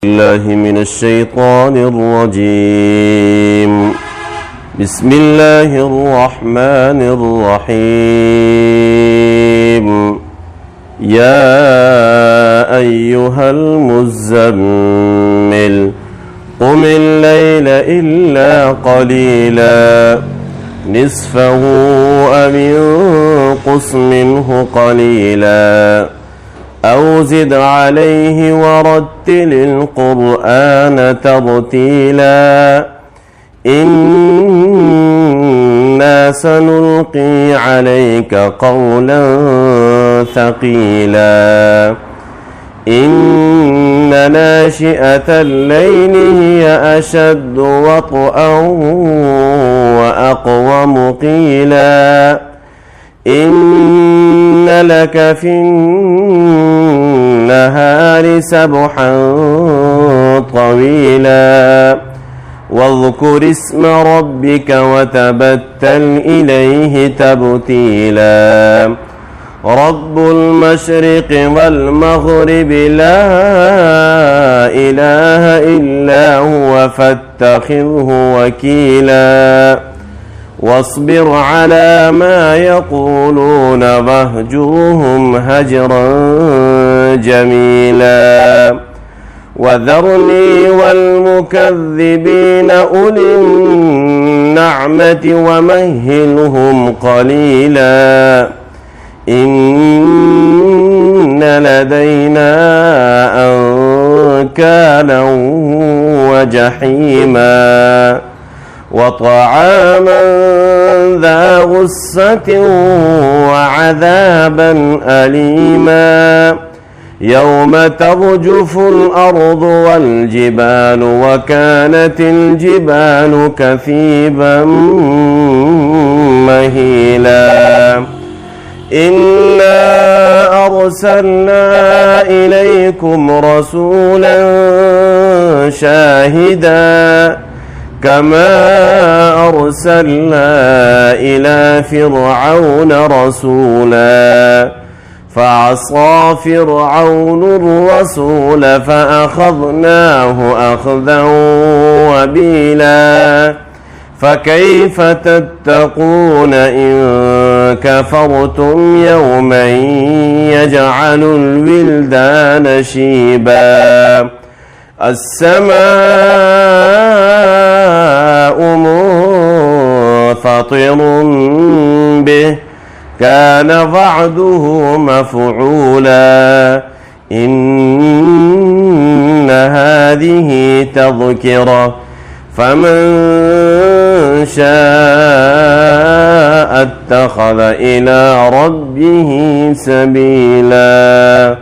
الله من الشيطان الرجيم. بسم الله الرحمن الرحيم. يا أيها المزمل قم الليل إلا قليلا نصفه أو انقص منه قليلا أو زد عليه ورتل القرآن ترتيلا إنا سنلقي عليك قولا ثقيلا إن ناشئة الليل هي أشد وطئا وأقوم قيلا إن لك في النهار سبحا طويلا واذكر اسم ربك وتبتل إليه تبتيلا رب المشرق والمغرب لا إله إلا هو فاتخذه وكيلا واصبر على ما يقولون واهجرهم هجرا جميلا وذرني والمكذبين أولي النعمة ومهلهم قليلا إن لدينا أنكالا وجحيما وطعاما ذا غصة وعذابا أليما يوم ترجف الأرض والجبال وكانت الجبال كثيبا مهيلا إنا أرسلنا إليكم رسولا شاهدا كما أرسلنا إلى فرعون رسولا فعصى فرعون الرسول فأخذناه أخذا وبيلا فكيف تتقون إن كفرتم يوما يجعل الولدان شيبا السماء منفطر به كان وعده مفعولا إن هذه تذكرة فمن شاء اتخذ إلى ربه سبيلا.